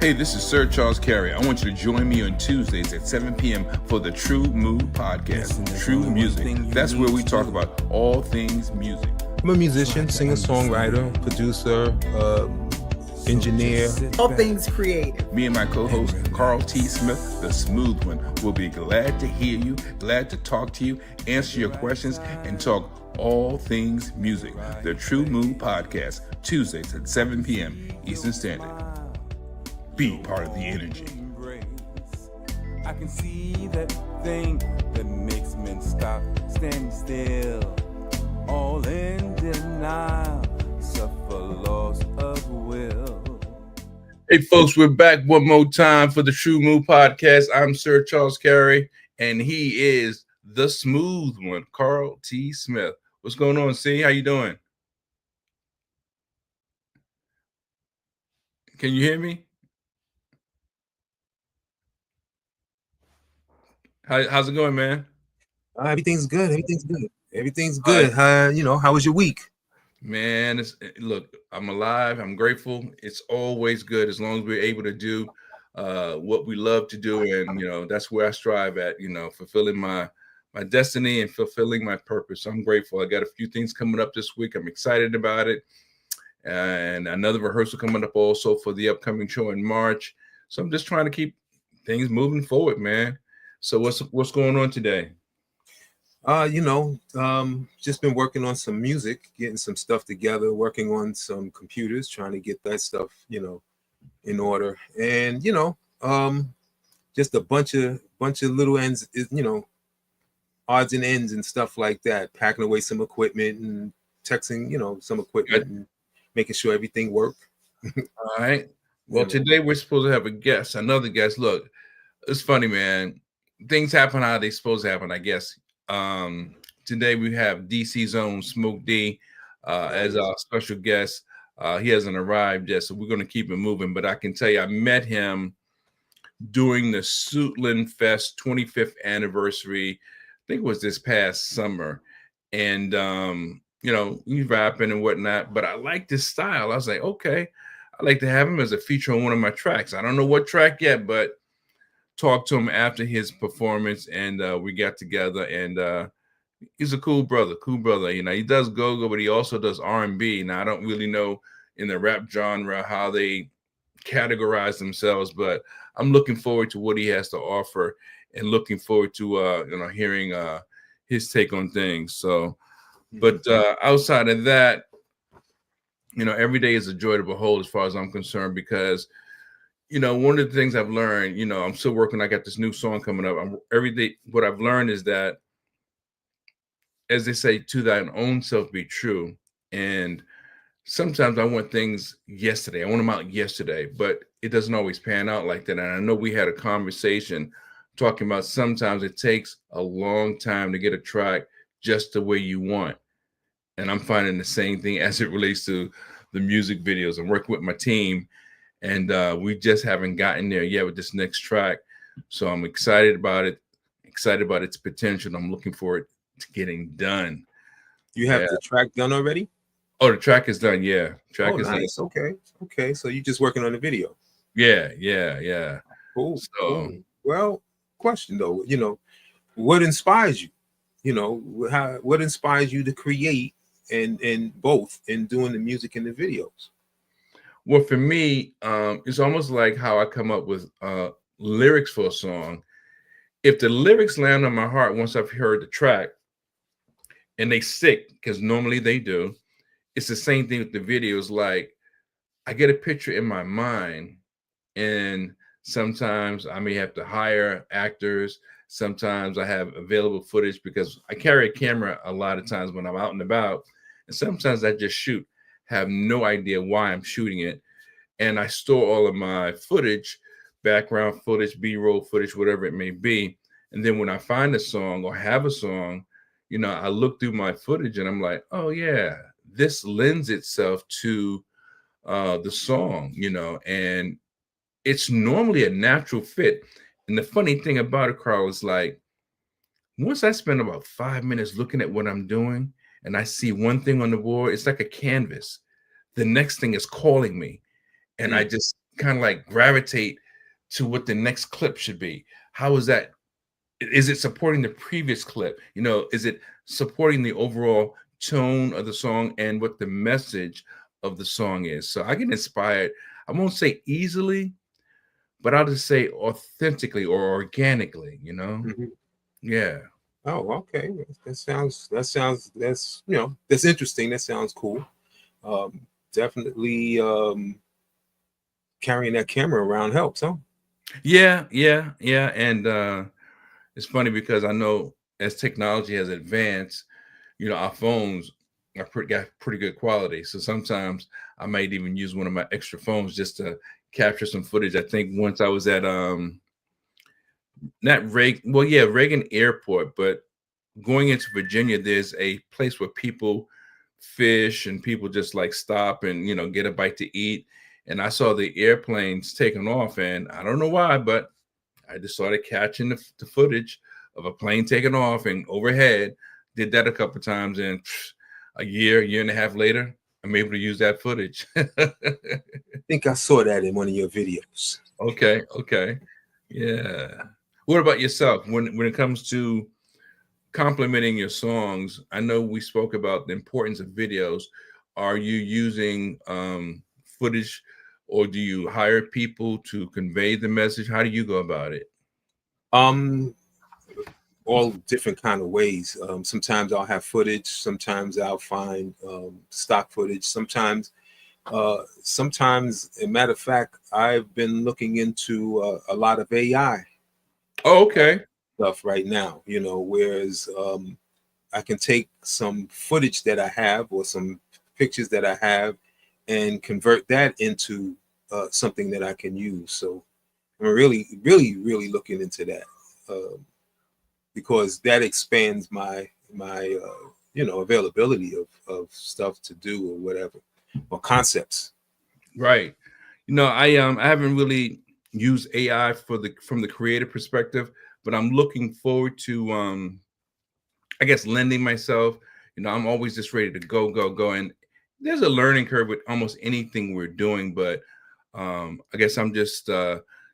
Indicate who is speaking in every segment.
Speaker 1: Hey, this is Sir Charles Carey. I want you to join me on Tuesdays at 7 p.m. for the Tru-Mu podcast, True Music. That's where we talk about all things music.
Speaker 2: I'm a musician, singer-songwriter, producer, engineer.
Speaker 3: All things creative.
Speaker 1: Me and my co-host, Carl T. Smith, the smooth one, will be glad to hear you, glad to talk to you, answer your questions, and talk all things music. The Tru-Mu podcast, Tuesdays at 7 p.m. Eastern Standard. Be part of the energy.
Speaker 4: I can see that thing that makes men stop, stand still, all in denial, suffer loss of will.
Speaker 1: Hey folks, we're back one more time for the Tru-Mu podcast. I'm Sir Charles Carey, and he is the smooth one, Carl T. Smith. What's going on, C? How you doing? Can you hear me? How's it going, man?
Speaker 2: Everything's good. Everything's good. How was your week?
Speaker 1: Man, look, I'm alive. I'm grateful. It's always good as long as we're able to do what we love to do, and that's where I strive at. Fulfilling my destiny and fulfilling my purpose. So I'm grateful. I got a few things coming up this week. I'm excited about it, and another rehearsal coming up also for the upcoming show in March. So I'm just trying to keep things moving forward, man. So what's going on today?
Speaker 2: Just been working on some music, getting some stuff together, working on some computers, trying to get that stuff, in order. And just a bunch of little ends, odds and ends and stuff like that, packing away some equipment and texting, some equipment and making sure everything works.
Speaker 1: All right. Well, today we're supposed to have another guest. Look, it's funny, man. Things happen how they supposed to happen, I guess. Today we have DC Zone Smoke D as our special guest. He hasn't arrived yet, so we're going to keep it moving. But I can tell you, I met him during the Suitland Fest 25th anniversary. I think it was this past summer. And, he's rapping and whatnot. But I like this style. I was like, okay, I'd like to have him as a feature on one of my tracks. I don't know what track yet, but talked to him after his performance, and we got together, and he's a cool brother. He does go-go, but he also does R&B. Now, I don't really know in the rap genre how they categorize themselves, but I'm looking forward to what he has to offer and looking forward to hearing his take on things. So, but outside of that, every day is a joy to behold as far as I'm concerned, because one of the things I've learned, I'm still working. I got this new song coming up. Every day, what I've learned is that, as they say, to thine own self be true. And sometimes I want things yesterday. I want them out yesterday, but it doesn't always pan out like that. And I know we had a conversation talking about sometimes it takes a long time to get a track just the way you want. And I'm finding the same thing as it relates to the music videos. I'm working with my team, and we just haven't gotten there yet with this next track. So I'm excited about it, excited about its potential. I'm looking forward to getting done.
Speaker 2: You have the track done already?
Speaker 1: Oh, the track is done. Yeah. Track is
Speaker 2: nice.
Speaker 1: done.
Speaker 2: Okay. So you're just working on the video.
Speaker 1: Yeah.
Speaker 2: Cool.
Speaker 1: So,
Speaker 2: cool. Well, question though, what inspires you? What inspires you to create and both in doing the music and the videos?
Speaker 1: Well, for me, it's almost like how I come up with lyrics for a song. If the lyrics land on my heart once I've heard the track and they stick, because normally they do, it's the same thing with the videos. Like, I get a picture in my mind, and sometimes I may have to hire actors. Sometimes I have available footage because I carry a camera a lot of times when I'm out and about. And sometimes I just shoot. Have no idea why I'm shooting it, and I store all of my footage, background footage, B-roll footage, whatever it may be. And then when I find a song or have a song, I look through my footage and I'm like, oh yeah, this lends itself to the song, and it's normally a natural fit. And the funny thing about it, Carl, is like, once I spend about 5 minutes looking at what I'm doing, and I see one thing on the board, it's like a canvas. The next thing is calling me. And I just kind of like gravitate to what the next clip should be? How is that? Is it supporting the previous clip? You know, is it supporting the overall tone of the song and what the message of the song is? So I get inspired. I won't say easily, but I'll just say authentically or organically, you know?
Speaker 2: Mhm.
Speaker 1: Yeah.
Speaker 2: Oh, okay. That's that's interesting. That sounds cool. Definitely carrying that camera around helps, huh?
Speaker 1: Yeah. And it's funny because I know as technology has advanced, you know, our phones are got pretty good quality. So sometimes I might even use one of my extra phones just to capture some footage. I think once I was at not Reagan, well, yeah, Reagan Airport, but going into Virginia, there's a place where people fish and people just like stop and, you know, get a bite to eat. And I saw the airplanes taking off, and I don't know why, but I just started catching the footage of a plane taking off and overhead. Did that a couple times, and a year and a half later, I'm able to use that footage.
Speaker 2: I think I saw that in one of your videos.
Speaker 1: Okay. Yeah. What about yourself? When it comes to complimenting your songs, I know we spoke about the importance of videos. Are you using footage, or do you hire people to convey the message? How do you go about it?
Speaker 2: Um, all different kind of ways. Sometimes I'll have footage. Sometimes I'll find stock footage. Sometimes, a matter of fact, I've been looking into a lot of AI
Speaker 1: Oh, okay.
Speaker 2: stuff right now. You know, whereas I can take some footage that I have or some pictures that I have and convert that into something that I can use. So I'm really looking into that because that expands my availability of stuff to do or whatever or concepts.
Speaker 1: Right. You know, I haven't really used AI for the from the creative perspective, but I'm looking forward to I guess lending myself. You know, I'm always just ready to go. And there's a learning curve with almost anything we're doing, but I guess I'm just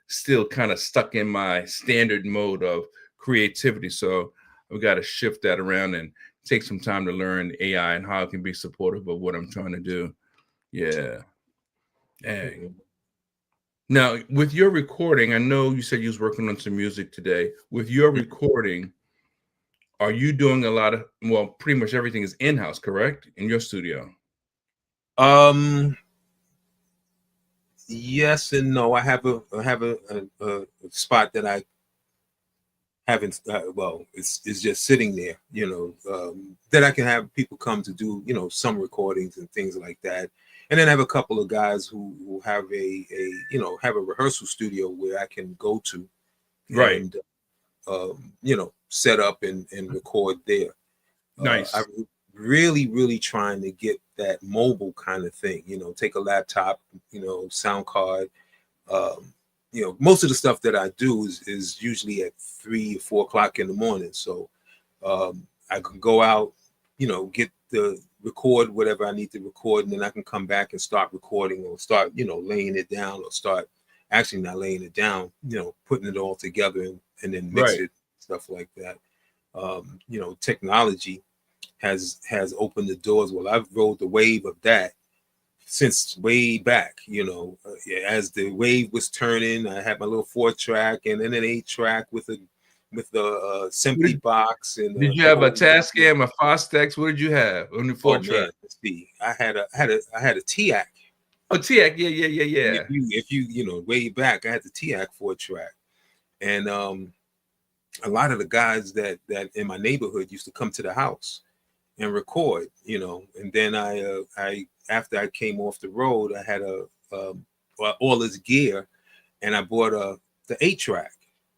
Speaker 1: still kind of stuck in my standard mode of creativity. So I've got to shift that around and take some time to learn AI and how it can be supportive of what I'm trying to do. Yeah. Dang.
Speaker 2: Mhm.
Speaker 1: Now, with your recording, I know you said you was working on some music today. With your recording, are you doing a lot of, well, pretty much everything is in-house, correct? In your studio?
Speaker 2: Um, yes and no. I have a spot that I haven't. Well, it's just sitting there. That I can have people come to do some recordings and things like that. And then I have a couple of guys who have a rehearsal studio where I can go to
Speaker 1: Right.
Speaker 2: and set up and record there.
Speaker 1: Nice.
Speaker 2: I'm really trying to get that mobile kind of thing. Take a laptop, sound card. Um, Most of the stuff that I do is usually at 3 or 4 o'clock in the morning. So I can go out, get the record whatever I need to record, and then I can come back and start recording or start, laying it down or start actually not laying it down, putting it all together and then mix
Speaker 1: Right.
Speaker 2: it, stuff like that. Technology has opened the doors. Well, I've rode the wave of that since way back. As the wave was turning, I had my little 4-track and then an 8-track with the
Speaker 1: What
Speaker 2: SMPTE box and
Speaker 1: did you
Speaker 2: the
Speaker 1: have a
Speaker 2: whole.
Speaker 1: Tascam, a Fostex? What did you have on the four
Speaker 2: Oh
Speaker 1: track?
Speaker 2: man, let's see. I had a TIAC.
Speaker 1: Oh, TX.
Speaker 2: And
Speaker 1: Yeah.
Speaker 2: if you way back, I had the TIAC 4-track, and a lot of the guys that in my neighborhood used to come to the house and record, and then I after I came off the road, I had all this gear, and I bought the 8-track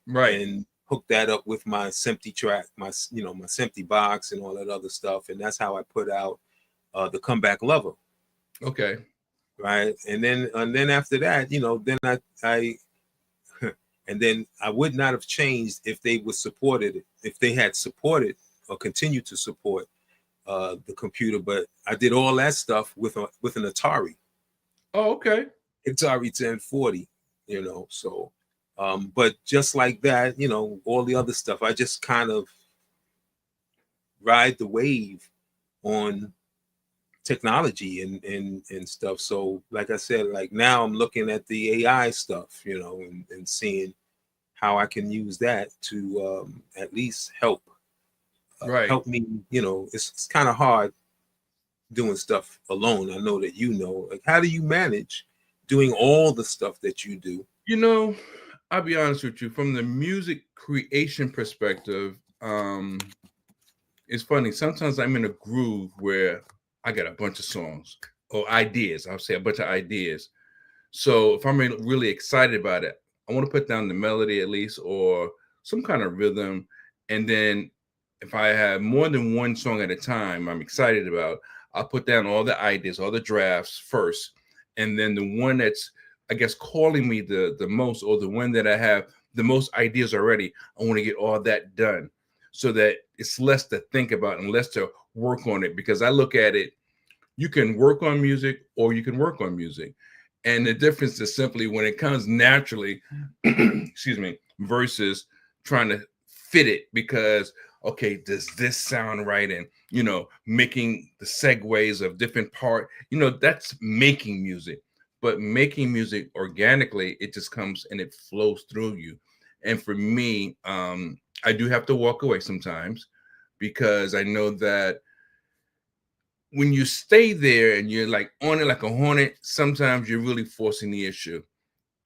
Speaker 1: Right.
Speaker 2: and hooked that up with my SMPTE track, my SMPTE box and all that other stuff, and that's how I put out the Comeback Lover,
Speaker 1: Okay.
Speaker 2: right? And then after that, then I and then I would not have changed if they had supported or continued to support the computer, but I did all that stuff with an Atari.
Speaker 1: Oh, okay.
Speaker 2: Atari 1040, you know. So, but just like that, you know, all the other stuff, I just kind of ride the wave on technology and stuff. So, like I said, like now I'm looking at the AI stuff, you know, and seeing how I can use that to at least
Speaker 1: Right.
Speaker 2: help me. You know, it's kind of hard doing stuff alone. I know that, you know, like, how do you manage doing all the stuff that you do?
Speaker 1: You know, I'll be honest with you, from the music creation perspective, it's funny. Sometimes I'm in a groove where I got a bunch of songs or ideas. I'll say a bunch of ideas. So if I'm really excited about it, I want to put down the melody at least or some kind of rhythm. And then if I have more than one song at a time I'm excited about, I'll put down all the ideas, all the drafts first. And then the one that's, I guess, calling me the most, or the one that I have the most ideas already, I want to get all that done so that it's less to think about and less to work on it. Because I look at it, you can work on music or you can work on music. And the difference is simply when it comes naturally, excuse me, versus trying to fit it because, okay, does this sound right? And, you know, making the segues of different part, you know, that's making music. But making music organically, it just comes and it flows through you. And for me, I do have to walk away sometimes because I know that when you stay there and you're like on it like a hornet, sometimes you're really forcing the issue.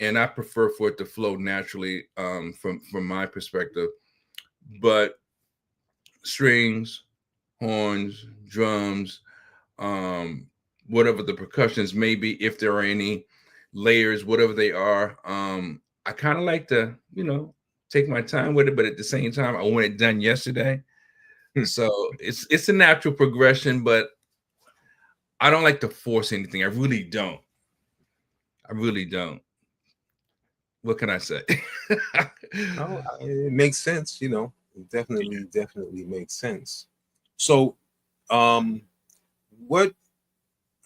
Speaker 1: And I prefer for it to flow naturally from my perspective. But strings, horns, drums, whatever the percussions may be, if there are any layers, whatever they are, I kind of like to, you know, take my time with it, but at the same time, I want it done yesterday. So it's a natural progression, but I don't like to force anything. I really don't. I really don't. What can I say?
Speaker 2: Oh, it makes sense, you know. It definitely makes sense. So, what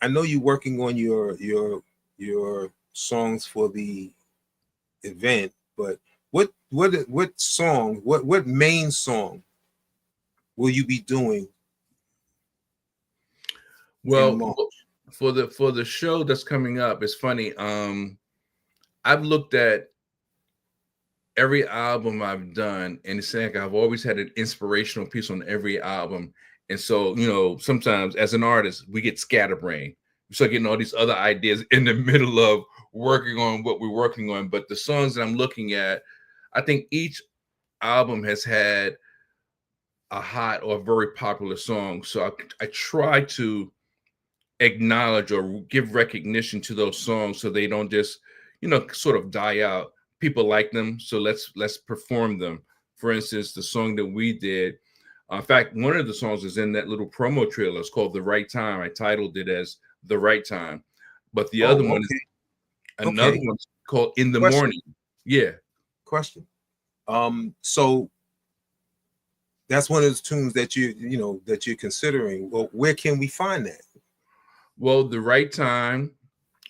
Speaker 2: I know you're working on your songs for the event, but what song, what main song will you be doing in
Speaker 1: Well,
Speaker 2: March?
Speaker 1: for the show that's coming up, it's funny. I've looked at every album I've done, and it's like I've always had an inspirational piece on every album. And so, you know, sometimes as an artist, we get scatterbrained. We start getting all these other ideas in the middle of working on what we're working on. But the songs that I'm looking at, I think each album has had a hot or very popular song. So I try to acknowledge or give recognition to those songs so they don't just, you know, sort of die out. People like them, so let's perform them. For instance, the song that we did, in fact, one of the songs is in that little promo trailer. It's called The Right Time. I titled it as The Right Time. But the other one is another one's called In the Morning. Yeah.
Speaker 2: Question. So that's one of those tunes that you know that you're considering. Well, where can we find that?
Speaker 1: Well, The Right Time,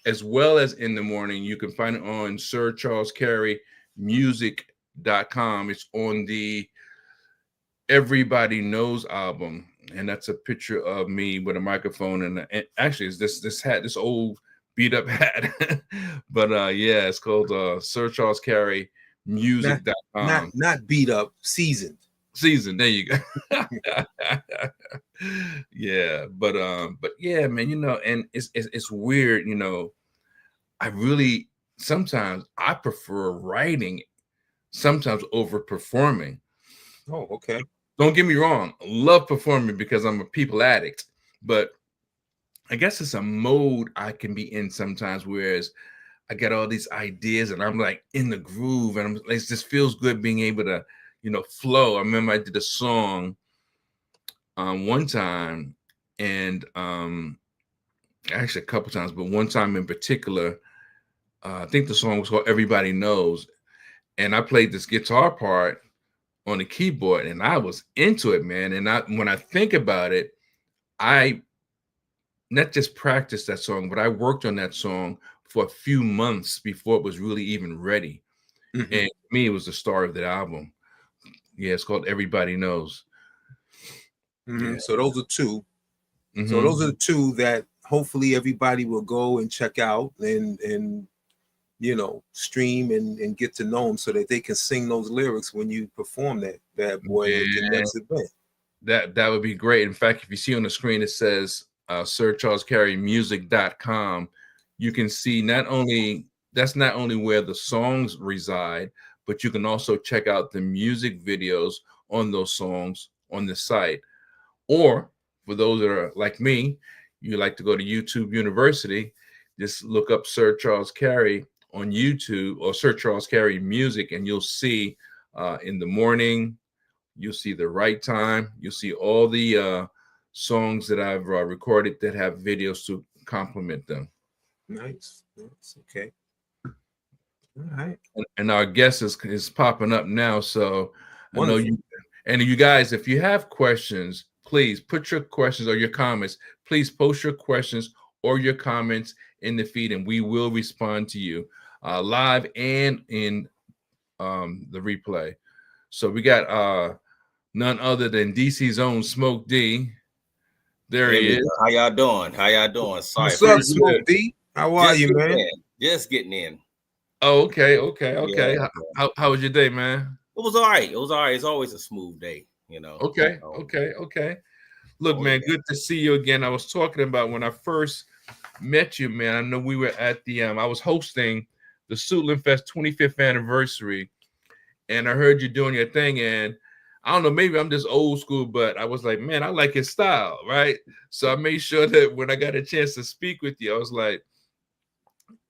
Speaker 1: as well as In the Morning, you can find it on Sir Charles Carey music.com. It's on the Everybody Knows album, and that's a picture of me with a microphone and actually it's this hat, this old beat up hat. But yeah, it's called Sir Charles Carey music.com.
Speaker 2: Not beat up, seasoned.
Speaker 1: There you go. Yeah, but yeah, man, you know, and it's weird, you know. I really sometimes I prefer writing sometimes over performing.
Speaker 2: Oh, okay.
Speaker 1: Don't get me wrong, I love performing because I'm a people addict, but I guess it's a mode I can be in sometimes, whereas I get all these ideas and I'm like in the groove and it just feels good being able to, you know, flow. I remember I did a song one time and actually a couple times, but one time in particular, I think the song was called Everybody Knows. And I played this guitar part on the keyboard and I was into it, man. And when I think about it, I not just practiced that song, but I worked on that song for a few months before it was really even ready.
Speaker 2: Mhm.
Speaker 1: And to me, it was the star of the album. Yeah, it's called Everybody Knows.
Speaker 2: Mhm.
Speaker 1: Yeah.
Speaker 2: So those are two. So
Speaker 1: Mhm.
Speaker 2: those are the two that hopefully everybody will go and check out and stream and get to know them so that they can sing those lyrics when you perform that bad boy at the
Speaker 1: Man,
Speaker 2: next event.
Speaker 1: that would be great. In fact, if you see on the screen, it says SirCharlesCareyMusic.com. You can see not only where the songs reside, but you can also check out the music videos on those songs on the site. Or for those that are like me, you like to go to YouTube University, just look up Sir Charles Carey on YouTube or Sir Charles Carey Music, and you'll see in the morning, you'll see the right time, you'll see all the songs that I've recorded that have videos to complement them.
Speaker 2: Nice. Okay. All right.
Speaker 1: And our guest is popping up now, so
Speaker 2: Wonderful.
Speaker 1: I know you. And you guys, if you have questions, please put your questions or your comments. Please post your questions or your comments in the feed, and we will respond to you live and in the replay. So we got none other than DC's own Smoke D. There
Speaker 3: There
Speaker 1: he
Speaker 3: we
Speaker 1: is.
Speaker 3: go. How y'all doing? How y'all doing? Sorry,
Speaker 2: What's up,
Speaker 1: Pretty
Speaker 2: Smoke
Speaker 1: good.
Speaker 2: D? How are you, man?
Speaker 3: Just getting in.
Speaker 1: Oh, okay.
Speaker 3: Yeah.
Speaker 1: How was your day, man?
Speaker 3: It was all right. It's always a smooth day,
Speaker 1: Okay. Look,
Speaker 3: Oh,
Speaker 1: man,
Speaker 3: yeah.
Speaker 1: good to see you again. I was talking about when I first met you, man. I know we were at the I was hosting the Suitland Fest 25th anniversary, and I heard you doing your thing, and I don't know, maybe I'm just old school, but I was like, man, I like his style, right? So I made sure that when I got a chance to speak with you, I was like,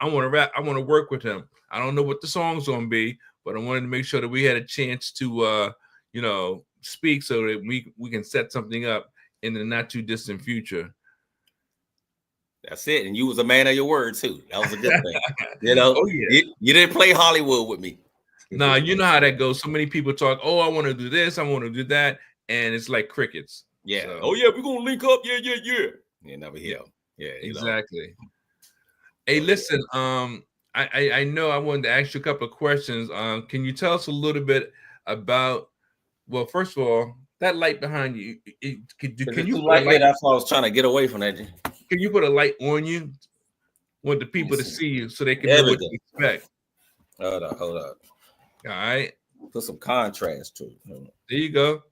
Speaker 1: I want to rap, I want to work with him. I don't know what the song's gonna be, but I wanted to make sure that we had a chance to speak so that we can set something up in the not too distant future.
Speaker 3: That's it. And you was a man of your word too. That was a good thing.
Speaker 1: Oh yeah.
Speaker 3: You didn't play Hollywood with me.
Speaker 1: Nah, you know how that goes. So many people talk, oh, I want to do this, I want to do that, and it's like crickets.
Speaker 3: Yeah.
Speaker 1: So,
Speaker 3: Oh yeah, we're gonna link up. Yeah. You never hear. Yeah.
Speaker 1: exactly. Hey, listen, I know I wanted to ask you a couple of questions. Can you tell us a little bit about, well, first of all, that light behind you, can you put a light,
Speaker 3: That's why I was trying to get away from that.
Speaker 1: can you put a light on you? Want the people to see you so they can know what to expect.
Speaker 3: Hold up.
Speaker 1: All right.
Speaker 3: Put some contrast to it.
Speaker 1: There you go.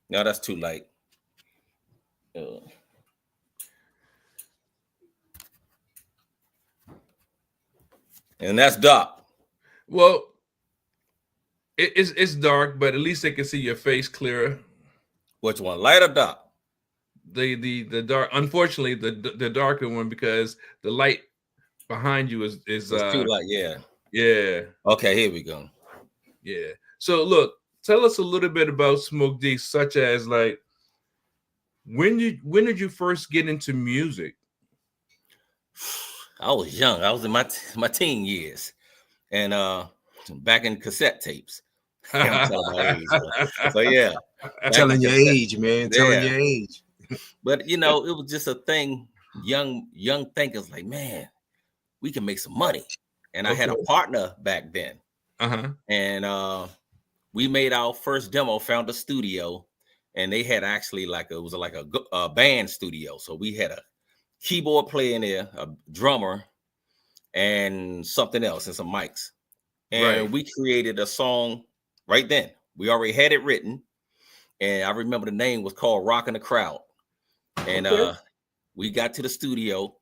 Speaker 3: No, that's too light. And that's dark.
Speaker 1: Well, it's dark, but at least they can see your face clearer.
Speaker 3: Which one, light or dark?
Speaker 1: The dark, unfortunately, the darker one, because the light behind you is
Speaker 3: It's too light.
Speaker 1: Yeah.
Speaker 3: Okay, here we go.
Speaker 1: Yeah. So look, tell us a little bit about Smoke D, such as like when did you first get into music?
Speaker 3: I was young. I was in my teen years, and back in cassette tapes. I'm telling my age. So yeah,
Speaker 2: Telling your age, man. Telling your age.
Speaker 3: But it was just a thing. Young thinkers like, man, we can make some money. And I had a partner back then. And we made our first demo, found a studio, and they had actually it was like a band studio. So we had a keyboard player in there, a drummer, and something else, and some mics. And we created a song right then. We already had it written. And I remember the name was called Rockin' the Crowd. And we got to the studio.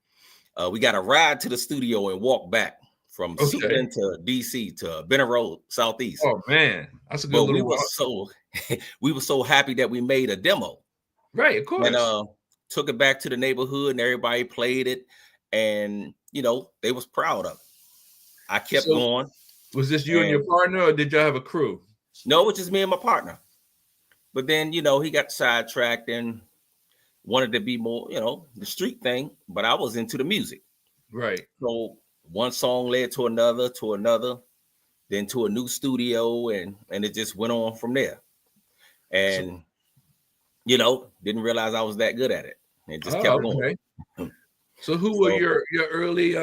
Speaker 3: We got a ride to the studio and walked back from Suitland to DC to Benner Road, Southeast.
Speaker 1: Oh man, that's a good little
Speaker 3: walk. We were so happy that we made a demo.
Speaker 1: Right, of course.
Speaker 3: And took it back to the neighborhood and everybody played it. And they was proud of it. I kept going.
Speaker 1: Was this you and your partner, or did y'all have a crew?
Speaker 3: No, it was just me and my partner. But then, he got sidetracked and wanted to be more, the street thing, but I was into the music.
Speaker 1: Right.
Speaker 3: So one song led to another, then to a new studio, and it just went on from there. And, didn't realize I was that good at it. It just kept going.
Speaker 1: So who were your early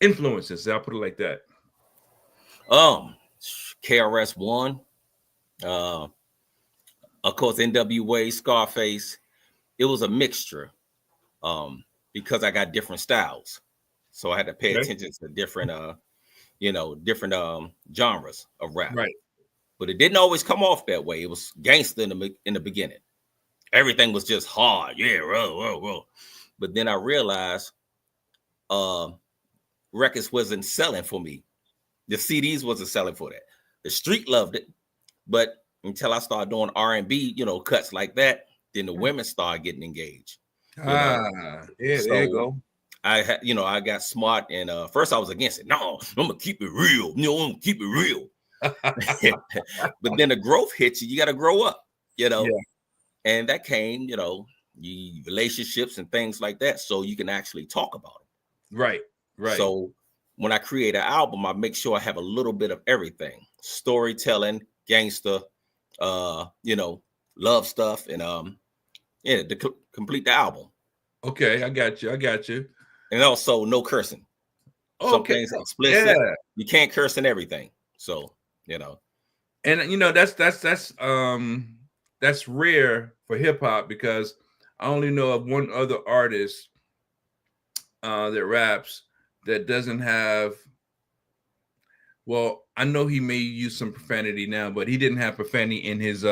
Speaker 1: influences? I'll put it like that.
Speaker 3: KRS-One, of course, NWA, Scarface. It was a mixture, because I got different styles, so I had to pay attention to different, different genres of rap.
Speaker 1: Right.
Speaker 3: But it didn't always come off that way. It was gangster in the beginning. Everything was just hard, yeah, roll. But then I realized, records wasn't selling for me. The CDs wasn't selling for that. The street loved it, but until I started doing R&B, cuts like that, then the women started getting engaged.
Speaker 2: Yeah, there you go.
Speaker 3: I had, I got smart, and first I was against it. No, I'm gonna keep it real. I'm gonna keep it real. But then the growth hits you. You got to grow up, and that came, relationships and things like that, so you can actually talk about it.
Speaker 1: Right.
Speaker 3: So when I create an album, I make sure I have a little bit of everything: storytelling, gangster, love stuff, and to complete the album.
Speaker 1: Okay, I got you.
Speaker 3: And also no cursing.
Speaker 1: Okay.
Speaker 3: Some things are explicit. Yeah. You can't curse in everything. So,
Speaker 1: And that's rare for hip hop, because I only know of one other artist that raps that doesn't have, well, I know he may use some profanity now, but he didn't have profanity in his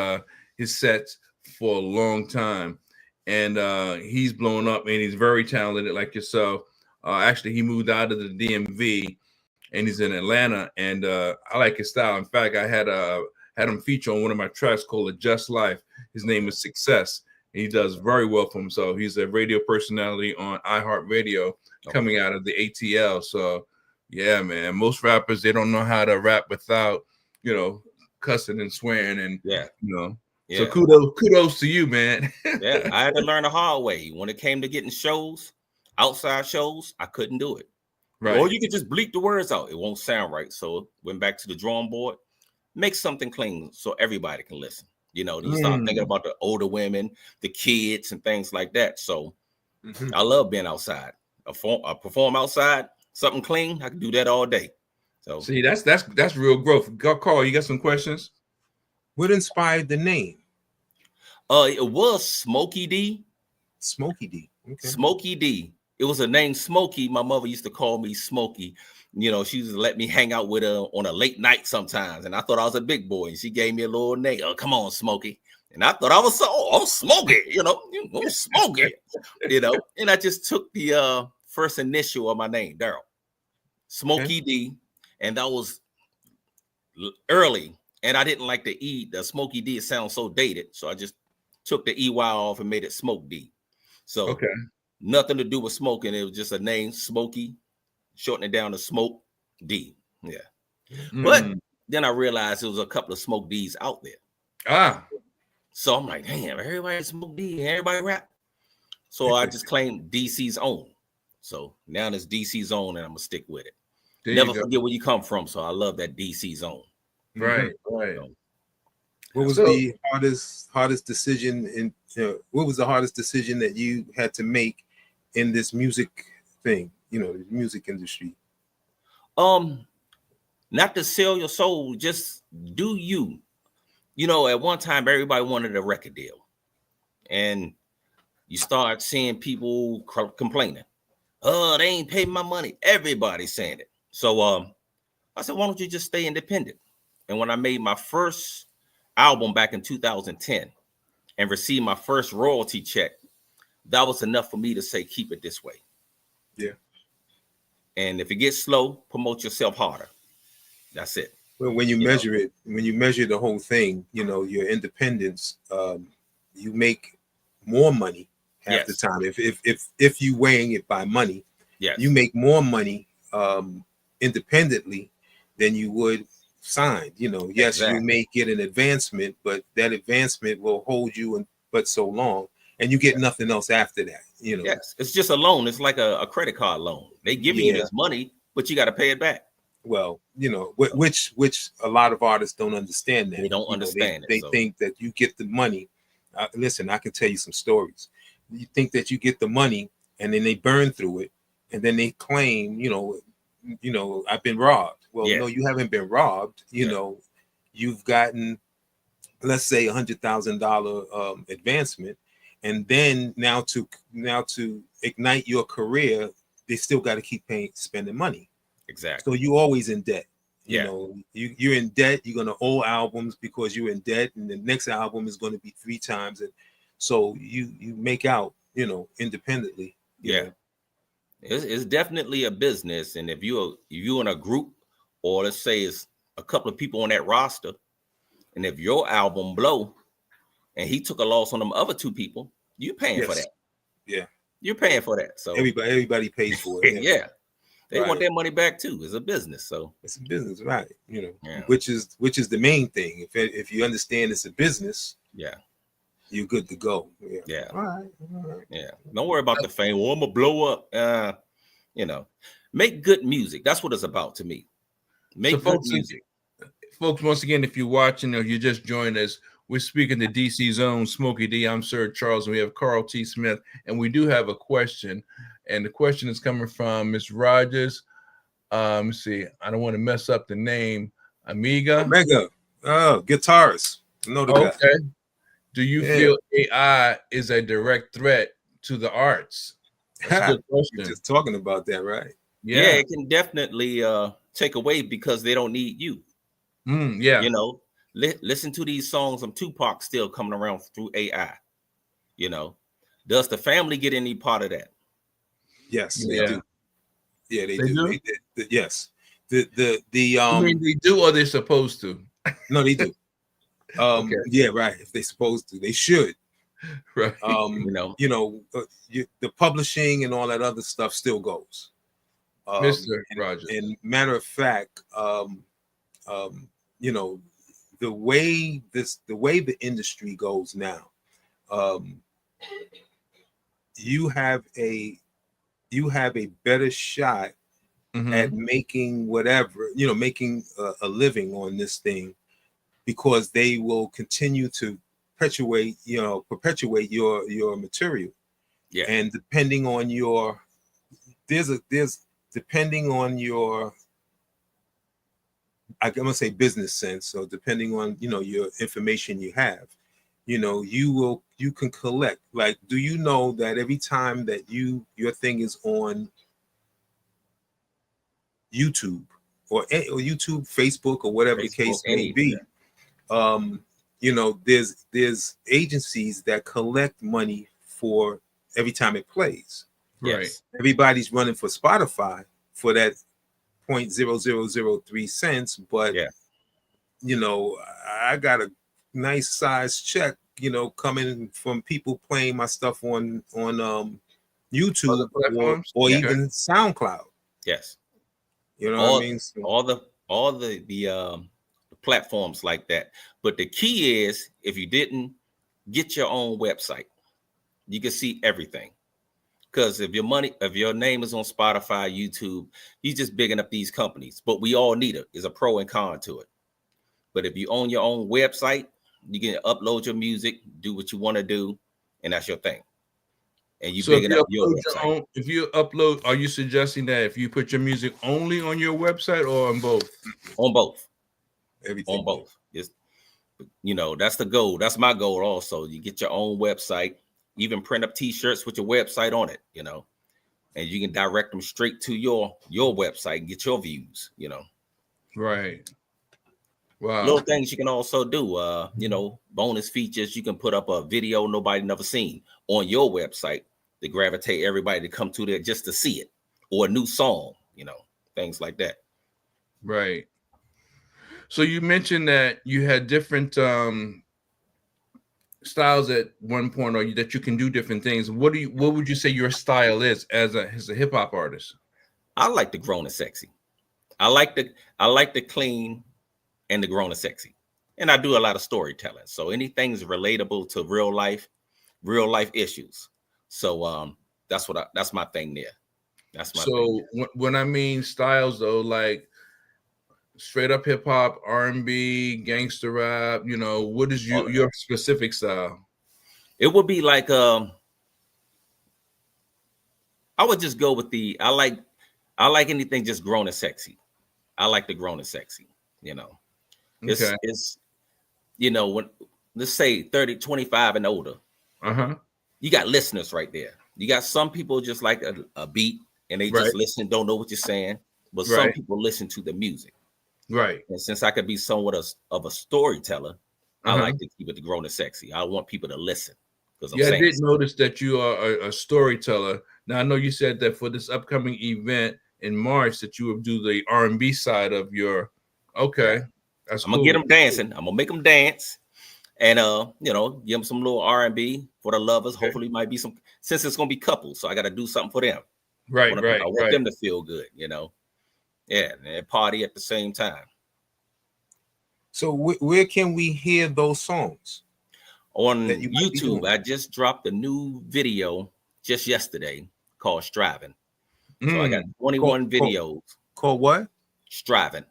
Speaker 1: sets for a long time. And he's blown up, and he's very talented like yourself. Actually, he moved out of the DMV, and he's in Atlanta, and I like his style. In fact, I had him feature on one of my tracks called "A Just Life." His name is Success, and he does very well for himself. He's a radio personality on iHeartRadio, coming out of the ATL. So, yeah, man, most rappers, they don't know how to rap without, cussing and swearing, and
Speaker 3: Yeah.
Speaker 1: So kudos to you, man.
Speaker 3: Yeah, I had to learn the hard way. When it came to getting shows, outside shows, I couldn't do it. Right. Or you could just bleep the words out. It won't sound right. So went back to the drawing board, make something clean so everybody can listen. You start thinking about the older women, the kids, and things like that. So I love being outside. I perform outside, something clean. I can do that all day. So
Speaker 1: see, that's real growth. Carl, you got some questions?
Speaker 2: What inspired the name?
Speaker 3: It was Smokey D.
Speaker 2: Smokey D.
Speaker 3: Okay. Smokey D. It was a name, Smokey. My mother used to call me Smokey. She used to let me hang out with her on a late night sometimes, and I thought I was a big boy. And she gave me a little name. Oh, come on, Smokey. And I thought I was I'm Smokey. I'm Smokey. And I just took the first initial of my name, Daryl. Smokey D. And that was early. And I didn't like the E. The Smokey D, it sounds so dated. So I just took the EY off and made it Smoke D. So nothing to do with smoking. It was just a name, Smokey, shortening it down to Smoke D. Yeah. But then I realized there was a couple of Smoke D's out there. So I'm like, damn, everybody Smoke D and everybody rap. So I just claimed DC's own. So now it's DC's own, and I'm going to stick with it. Never forget where you come from. So I love that DC's own.
Speaker 1: Right.
Speaker 2: What was the hardest decision what was the hardest decision that you had to make in this music thing, the music industry?
Speaker 3: Not to sell your soul, just do you. At one time everybody wanted a record deal, and you start seeing people complaining. Oh, they ain't paid my money. Everybody's saying it. So I said, why don't you just stay independent? And when I made my first album back in 2010 and received my first royalty check, that was enough for me to say, keep it this way.
Speaker 2: Yeah.
Speaker 3: And if it gets slow, promote yourself harder. That's it.
Speaker 2: Well, when you measure it, when you measure the whole thing, your independence, you make more money half the time. If you weighing it by money, you make more money independently than you would signed. Yes, exactly. You may get an advancement, but that advancement will hold you but so long, and you get nothing else after that.
Speaker 3: Yes, it's just a loan. It's like a credit card loan. They give you this money, but you got to pay it back.
Speaker 2: Well, which a lot of artists don't understand that.
Speaker 3: They don't understand
Speaker 2: it. They think that you get the money. Listen, I can tell you some stories. you think that you get the money, and then they burn through it, and then they claim, I've been robbed. Well, no, you haven't been robbed. You've gotten, let's say, $100,000 advancement, and then now to ignite your career, they still got to keep spending money.
Speaker 3: Exactly.
Speaker 2: So you always in debt. You're in debt. You're gonna owe albums because you're in debt, and the next album is going to be 3 times it. So you make out, independently.
Speaker 3: It's definitely a business, and if you in a group, or let's say it's a couple of people on that roster, and if your album blow, and he took a loss on them other 2 people, you paying for that.
Speaker 2: Yeah,
Speaker 3: you're paying for that. So
Speaker 2: everybody pays for it.
Speaker 3: Yeah. They want their money back too. It's a business, so
Speaker 2: it's a business, right? Which is the main thing. If you understand it's a business, you're good to go.
Speaker 3: Yeah.
Speaker 2: All right.
Speaker 3: Yeah. Don't worry about the fame. Well, I'm gonna blow up. Make good music. That's what it's about to me. Make good music.
Speaker 1: Folks, once again, if you're watching or you just joined us, we're speaking to DC Zone, Smokey D. I'm Sir Charles, and we have Carl T. Smith, and we do have a question. And the question is coming from Miss Rogers. Let's see. I don't want to mess up the name. Omega.
Speaker 2: Oh, guitarist. Know the guy.
Speaker 1: Okay. Do you feel AI is a direct threat to the arts? That's a good question.
Speaker 2: We're just talking about that, right?
Speaker 3: Yeah, it can definitely take away because they don't need you. Listen to these songs of Tupac still coming around through AI. Does the family get any part of that?
Speaker 2: Yes, they do. Yeah, they do. Yes. I
Speaker 1: mean, they do, or they're supposed to?
Speaker 2: No, they do. Yeah, right. If they're supposed to, they should.
Speaker 1: Right.
Speaker 2: The publishing and all that other stuff still goes.
Speaker 1: Mr. Rogers.
Speaker 2: And matter of fact, the way the industry goes now, you have a better shot at making making a living on this thing, because they will continue to perpetuate your material.
Speaker 3: Yeah.
Speaker 2: And depending on your I'm gonna say business sense, so depending on your information you have, you can collect. Like, do you know that every time that your thing is on YouTube or YouTube, Facebook, or whatever the case may be, there's agencies that collect money for every time it plays.
Speaker 1: Right.
Speaker 2: Everybody's running for Spotify for that 0.0003 cents, but I got a nice size check, coming from people playing my stuff on YouTube or even SoundCloud.
Speaker 3: Yes.
Speaker 2: What I mean? So,
Speaker 3: all the platforms like that. But the key is, if you didn't get your own website, you can see everything. Because if your name is on Spotify, YouTube, you're just bigging up these companies. But we all need it. There's a pro and con to it. But if you own your own website, you can upload your music, do what you want to do, and that's your thing. And you bigging up your website.
Speaker 1: If you upload, are you suggesting that if you put your music only on your website or on both?
Speaker 3: On both.
Speaker 2: Everything.
Speaker 3: On both. It's, that's the goal. That's my goal also. You get your own website. Even print up T-shirts with your website on it, and you can direct them straight to your website and get your views,
Speaker 1: Right. Wow.
Speaker 3: Little things you can also do, bonus features. You can put up a video nobody never seen on your website to gravitate everybody to come to there just to see it, or a new song, things like that.
Speaker 1: Right. So you mentioned that you had different styles at one point, or that you can do different things. What would you say your style is as a hip hop artist?
Speaker 3: I like the grown and sexy. I like the clean and the grown and sexy. And I do a lot of storytelling. So anything's relatable to real life issues. So that's my thing there. That's my thing.
Speaker 1: So when I mean styles though, like straight up hip hop, R&B, gangster rap, what is your specific style?
Speaker 3: It would be like I would just go with I like anything just grown and sexy. I like the grown and sexy, you know. It's you know, when let's say 30, 25 and older. You got listeners right there. You got some people just like a beat and they just listen, don't know what you're saying. But some people listen to the music.
Speaker 1: Right.
Speaker 3: And since I could be somewhat of a storyteller, I like to keep it grown and sexy. I want people to listen.
Speaker 1: Yeah, I did notice that you are a storyteller. Now, I know you said that for this upcoming event in March that you would do the R&B side of your, okay. That's
Speaker 3: I'm going to get them dancing. I'm going to make them dance. And, you know, give them some little R&B for the lovers. Okay. Hopefully might be some, since it's going to be couples. So I got to do something for them.
Speaker 1: Right,
Speaker 3: I want them to feel good, you know. Yeah, and party at the same time.
Speaker 2: So where can we hear those songs?
Speaker 3: On YouTube. I just dropped a new video just yesterday called Striving. So I got 21 videos.
Speaker 2: Called what?
Speaker 3: Striving.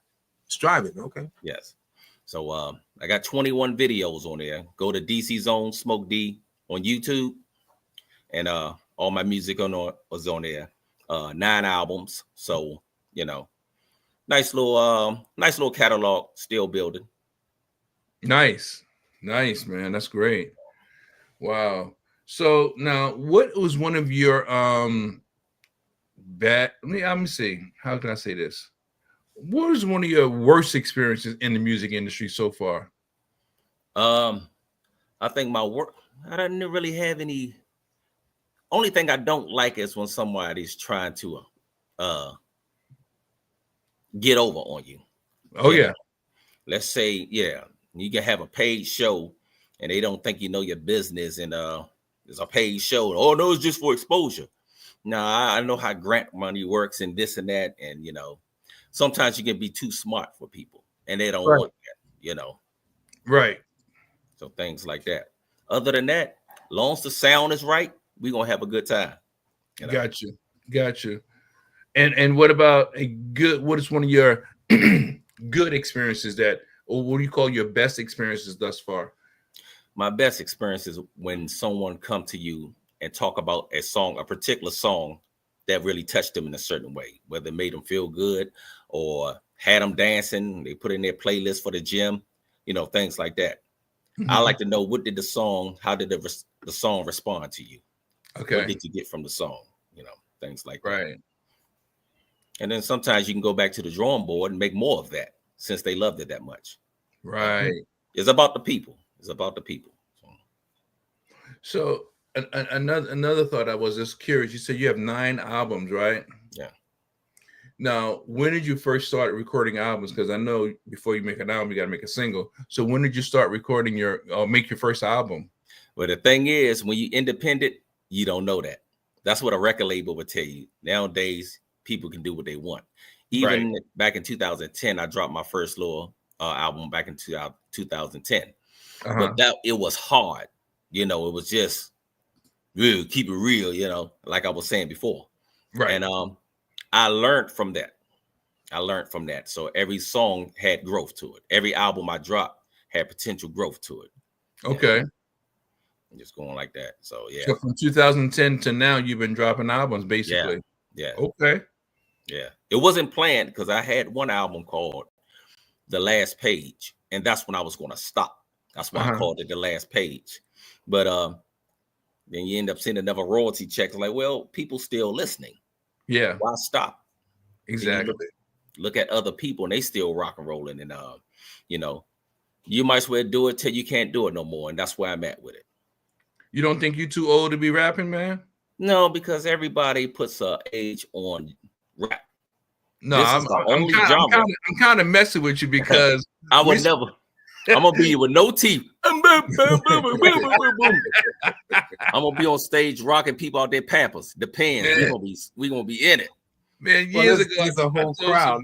Speaker 2: Striving, okay.
Speaker 3: Yes. So I got 21 videos on there. Go to DC Zone Smoke D on YouTube. And all my music was on there. 9 albums. So, you know, nice little catalog, still building.
Speaker 1: Nice, man. That's great. Wow. So now, what was one of your bad? Let me see. How can I say this? What was one of your worst experiences in the music industry so far?
Speaker 3: I think my work. I didn't really have any. Only thing I don't like is when somebody's trying to get over on you.
Speaker 1: Oh yeah.
Speaker 3: Let's say, you can have a paid show and they don't think you know your business and it's a paid show. Oh no, it's just for exposure. Now I know how grant money works and this and that, and you know, sometimes you can be too smart for people and they don't want that, you know.
Speaker 1: Right.
Speaker 3: So things like that. Other than that, long as the sound is right, we're gonna have a good time.
Speaker 1: You know? Got you. And what about what is one of your good experiences or what do you call your best experiences thus far?
Speaker 3: My best experience is when someone come to you and talk about a particular song that really touched them in a certain way, whether it made them feel good or had them dancing, they put in their playlist for the gym, you know, things like that. I like to know, how did the song respond to you?
Speaker 1: Okay.
Speaker 3: What did you get from the song? You know, things like that.
Speaker 1: Right.
Speaker 3: And then sometimes you can go back to the drawing board and make more of that since they loved it that much.
Speaker 1: Right.
Speaker 3: It's about the people.
Speaker 1: So another thought, I was just curious. You said you have 9 albums, right?
Speaker 3: Yeah.
Speaker 1: Now, when did you first start recording albums? Because I know before you make an album, you got to make a single. So when did you start recording make your first album?
Speaker 3: Well, the thing is, when you're independent, you don't know that. That's what a record label would tell you. Nowadays, people can do what they want. Even back in 2010, I dropped my first little album back in 2010. But it was hard. You know, it was just real, keep it real, you know, like I was saying before.
Speaker 1: Right.
Speaker 3: And I learned from that. So every song had growth to it. Every album I dropped had potential growth to it.
Speaker 1: Okay.
Speaker 3: Just going like that. So yeah.
Speaker 1: So from 2010 to now, you've been dropping albums basically.
Speaker 3: Yeah.
Speaker 1: Okay.
Speaker 3: Yeah. It wasn't planned because I had one album called The Last Page, and that's when I was going to stop. That's why I called it The Last Page. But then you end up seeing another royalty check. Like, well, people still listening.
Speaker 1: Yeah.
Speaker 3: Why stop?
Speaker 1: Exactly.
Speaker 3: Look at other people and they still rock and rolling. And you know, you might as well do it till you can't do it no more. And that's where I'm at with it.
Speaker 1: You don't think you're too old to be rapping, man?
Speaker 3: No, because everybody puts an age on rap.
Speaker 1: No, I'm kind of messing with you because
Speaker 3: I would never. I'm gonna be with no teeth. I'm gonna be on stage rocking people out their pampers, the pants. We're gonna be in it.
Speaker 1: Man, years ago,
Speaker 2: there's a whole crowd.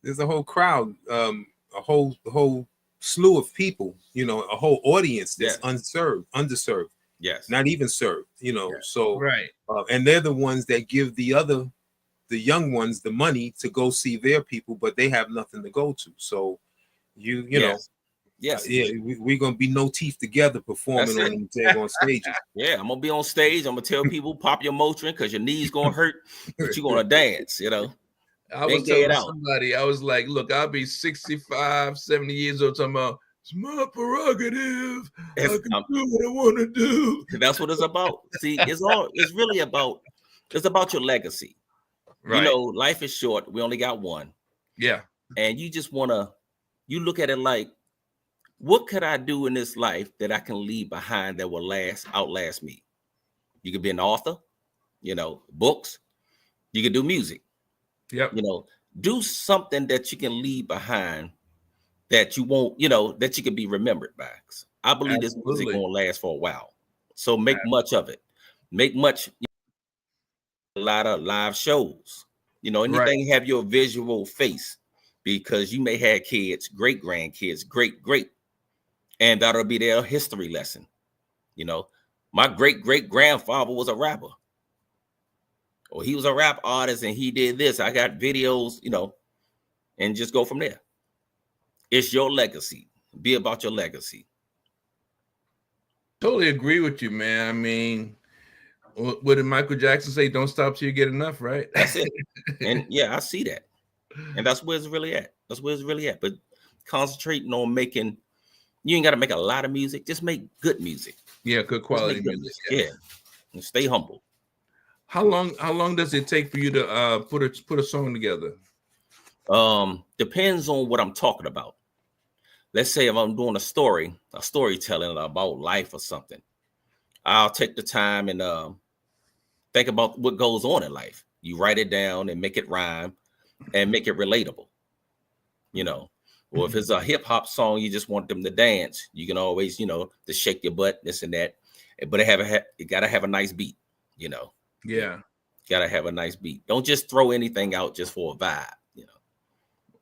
Speaker 2: There's a whole crowd, a whole slew of people, you know, a whole audience that's underserved.
Speaker 3: Yes.
Speaker 2: Not even served, you know.
Speaker 3: Yes.
Speaker 2: So and they're the ones that give the young ones the money to go see their people, but they have nothing to go to. So you know,
Speaker 3: Yes.
Speaker 2: Yeah, we're gonna be no teeth together performing on stages.
Speaker 3: Yeah, I'm gonna be on stage. I'm gonna tell people pop your Motrin because your knees gonna hurt, but you're gonna dance, you know.
Speaker 1: I was telling somebody, I was like, look, I'll be 65, 70 years old talking about it's my prerogative. I can do what I want to do.
Speaker 3: That's what it's about. See, it's really about your legacy. Right. You know, life is short. We only got one.
Speaker 1: Yeah.
Speaker 3: And you just you look at it like, what could I do in this life that I can leave behind that will outlast me? You could be an author, you know, books. You could do music.
Speaker 1: Yep.
Speaker 3: You know, do something that you can leave behind that you won't, you know, that you can be remembered by. I believe this music gonna last for a while. So make much of it. Make much, a lot of live shows. You know, anything have your visual face, because you may have kids, great grandkids, great, and that'll be their history lesson. You know, my great grandfather was a rapper. Or he was a rap artist and he did this. I got videos, you know, and just go from there. It's your legacy. Be about your legacy.
Speaker 1: Totally agree with you, man. I mean, what did Michael Jackson say? Don't stop till you get enough, right?
Speaker 3: That's it. And yeah, I see that. And that's where it's really at. That's where it's really at. But concentrating on making, you ain't got to make a lot of music. Just make good music.
Speaker 1: Yeah, good quality music.
Speaker 3: Yeah. And stay humble.
Speaker 1: How long does it take for you to put a song together?
Speaker 3: Depends on what I'm talking about. Let's say if I'm doing a storytelling about life or something, I'll take the time and think about what goes on in life. You write it down and make it rhyme and make it relatable, you know. Or if it's a hip hop song, you just want them to dance. You can always, you know, to shake your butt, this and that. But it gotta have a nice beat, you know.
Speaker 1: Yeah.
Speaker 3: Gotta have a nice beat. Don't just throw anything out just for a vibe, you know.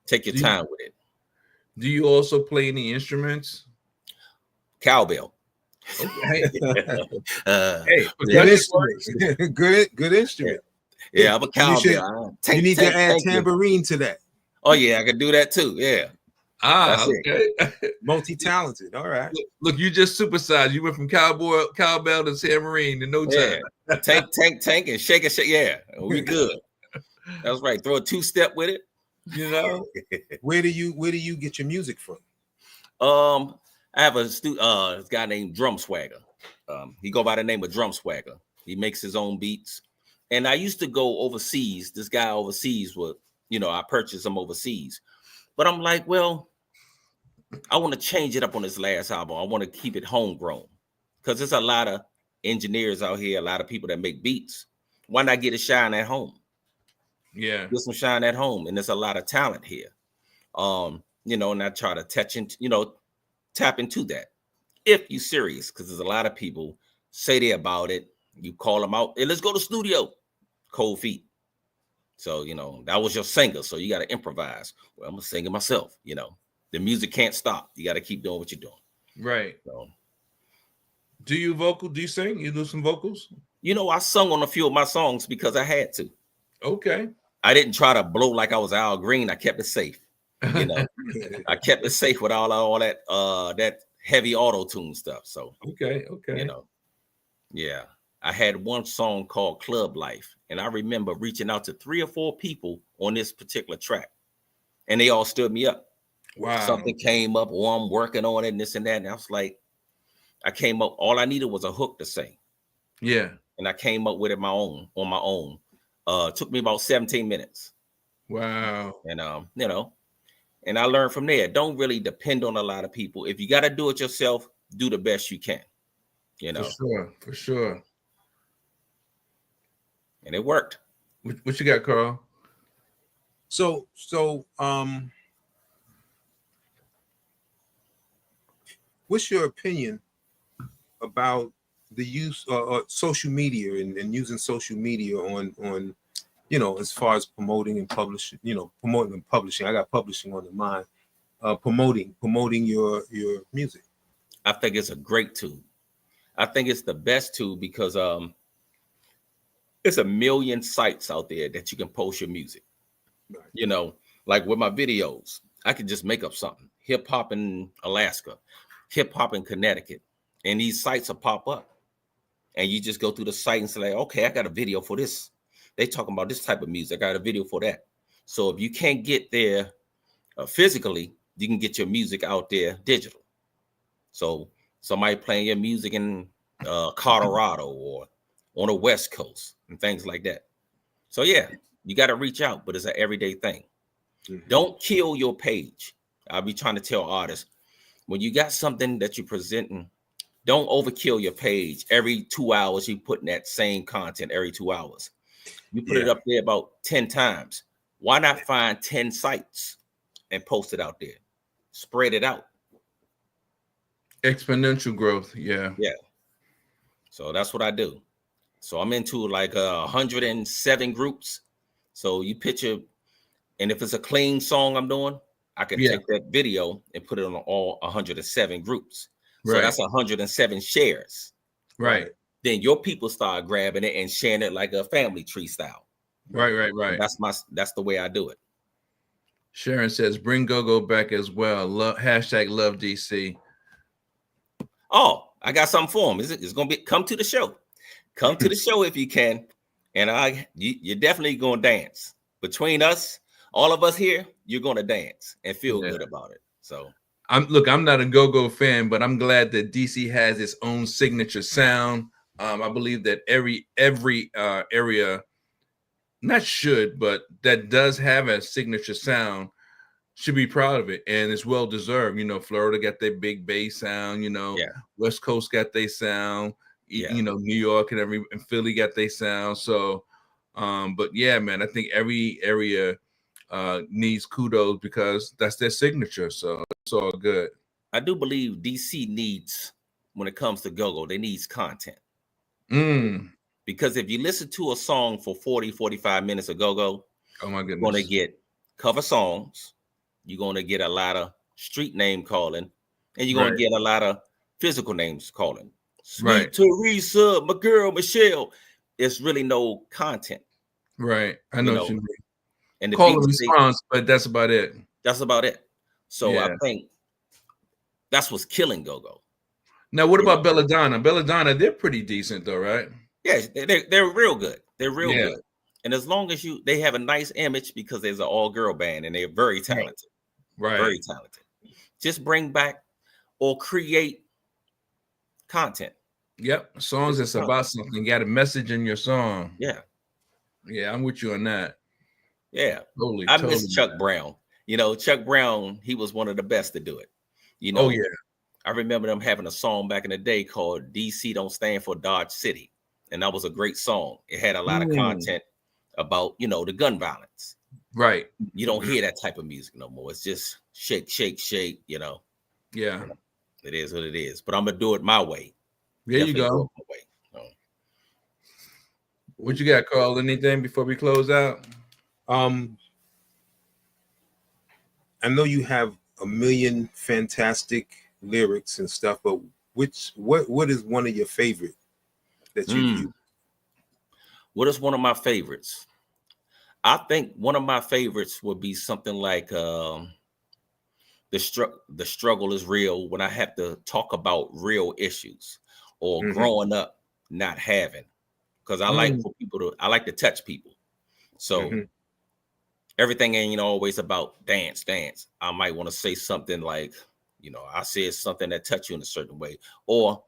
Speaker 3: Take your time with it.
Speaker 1: Do you also play any instruments?
Speaker 3: Cowbell.
Speaker 1: Okay.
Speaker 2: Good instrument. good instrument.
Speaker 3: Yeah, I'm a cowbell.
Speaker 2: You need to add tambourine to that.
Speaker 3: Oh yeah, I can do that too. Yeah.
Speaker 1: Okay.
Speaker 2: Multi-talented. All right.
Speaker 1: Look, you just supersized. You went from cowbell to tambourine in no time.
Speaker 3: Tank, and shake. Yeah, we good. That's right. Throw a two-step with it.
Speaker 1: You know.
Speaker 2: Where do you get your music from?
Speaker 3: I have a guy named Drum Swagger. He go by the name of Drum Swagger. He makes his own beats. And I used to go overseas. This guy overseas would, you know, I purchased him overseas. But I'm like, well, I want to change it up on this last album. I want to keep it homegrown, because there's a lot of engineers out here, a lot of people that make beats. Why not get a shine at home?
Speaker 1: Yeah,
Speaker 3: get some shine at home. And there's a lot of talent here. You know, and I try to tap into that if you're serious, because there's a lot of people say they about it. You call them out, hey, let's go to the studio, cold feet. So, you know, that was your singer, so you got to improvise. Well, I'm gonna sing it myself. You know, the music can't stop. You got to keep doing what you're doing.
Speaker 1: Right.
Speaker 3: So,
Speaker 1: do you sing? You do some vocals?
Speaker 3: You know, I sung on a few of my songs because I had to.
Speaker 1: Okay.
Speaker 3: I didn't try to blow like I was Al Green. I kept it safe. You know, I kept it safe with all that heavy auto-tune stuff. So
Speaker 1: okay.
Speaker 3: You know, yeah. I had one song called Club Life, and I remember reaching out to 3 or 4 people on this particular track, and they all stood me up.
Speaker 1: Wow.
Speaker 3: Something came up, or I'm working on it and this and that. And I was like, I came up, all I needed was a hook to sing.
Speaker 1: Yeah.
Speaker 3: And I came up with it on my own. It took me about 17 minutes.
Speaker 1: Wow.
Speaker 3: And you know, and I learned from there. Don't really depend on a lot of people. If you got to do it yourself, do the best you can. You know.
Speaker 1: For sure.
Speaker 3: And it worked.
Speaker 1: What you got, Carl?
Speaker 2: So what's your opinion about the use of social media and using social media on, you know, as far as promoting and publishing, you know, promoting and publishing? I got publishing on the mind. Promoting your music.
Speaker 3: I think it's a great tool. I think it's the best tool because it's a million sites out there that you can post your music. Right. You know, like with my videos, I could just make up something. Hip hop in Alaska, hip hop in Connecticut, and these sites will pop up. And you just go through the site and say, like, okay, I got a video for this. They talking about this type of music. I got a video for that. So if you can't get there physically, you can get your music out there digital. So somebody playing your music in Colorado or on the West Coast and things like that. So yeah, you got to reach out, but it's an everyday thing. Mm-hmm. Don't kill your page. I'll be trying to tell artists, when you got something that you're presenting, don't overkill your page. Every 2 hours, you putting that same content every 2 hours. You put it up there about 10 times. Why not find 10 sites and post it out there? Spread it out.
Speaker 1: Exponential growth. Yeah.
Speaker 3: Yeah. So that's what I do. So I'm into like 107 groups. So you picture, and if it's a clean song I'm doing, I can take that video and put it on all 107 groups. So that's 107 shares.
Speaker 1: Right.
Speaker 3: Then your people start grabbing it and sharing it like a family tree style.
Speaker 1: Right.
Speaker 3: That's the way I do it.
Speaker 1: Sharon says, bring Go-Go back as well. Hashtag love DC.
Speaker 3: Oh, I got something for him. It's going to be, come to the show. Come to the show if you can. And you're definitely going to dance. Between us, all of us here, you're going to dance and feel good about it. So
Speaker 1: I'm not a Go-Go fan, but I'm glad that DC has its own signature sound. I believe that every area, not should, but that does have a signature sound, should be proud of it, and it's well deserved. Florida got their big bass sound. West Coast got their sound. New York and Philly got their sound. So, but yeah, man, I think every area needs kudos because that's their signature. So it's all good.
Speaker 3: I do believe DC needs, when it comes to go-go, they needs content. Because if you listen to a song for 40, 45 minutes of go-go,
Speaker 1: oh my goodness,
Speaker 3: you're going to get cover songs. You're going to get a lot of street name calling, and you're going to get a lot of physical names calling. Sweet Teresa, my girl, Michelle. It's really no content.
Speaker 1: Right. I know what you mean.
Speaker 3: And the
Speaker 1: call and response, but that's about it.
Speaker 3: That's about it. So I think that's what's killing go-go.
Speaker 1: Now, what about Belladonna? Belladonna, they're pretty decent though, right?
Speaker 3: Yeah, they're real good. They're real good. And as long as they have a nice image because there's an all-girl band and they're very talented.
Speaker 1: Right.
Speaker 3: Very talented. Just bring back or create content.
Speaker 1: Yep. Songs that's about something. Got a message in your song.
Speaker 3: Yeah.
Speaker 1: Yeah, I'm with you on that.
Speaker 3: Yeah.
Speaker 1: Totally.
Speaker 3: I miss Chuck Brown. Chuck Brown, he was one of the best to do it.
Speaker 1: Oh, yeah.
Speaker 3: I remember them having a song back in the day called DC Don't Stand for Dodge City. And that was a great song. It had a lot of content about, the gun violence.
Speaker 1: Right.
Speaker 3: You don't hear that type of music no more. It's just shake, shake, shake,
Speaker 1: Yeah.
Speaker 3: It is what it is. But I'm going to do it my way.
Speaker 1: There you go. What you got, Carl? Anything before we close out?
Speaker 2: I know you have a million fantastic lyrics and stuff, but what is one of your favorite that you use?
Speaker 3: What is one of my favorites? I think one of my favorites would be something like the struggle is real, when I have to talk about real issues or growing up not having, because I like for people I like to touch people. So everything ain't always about dance. I might want to say something like, I said something that touched you in a certain way, or,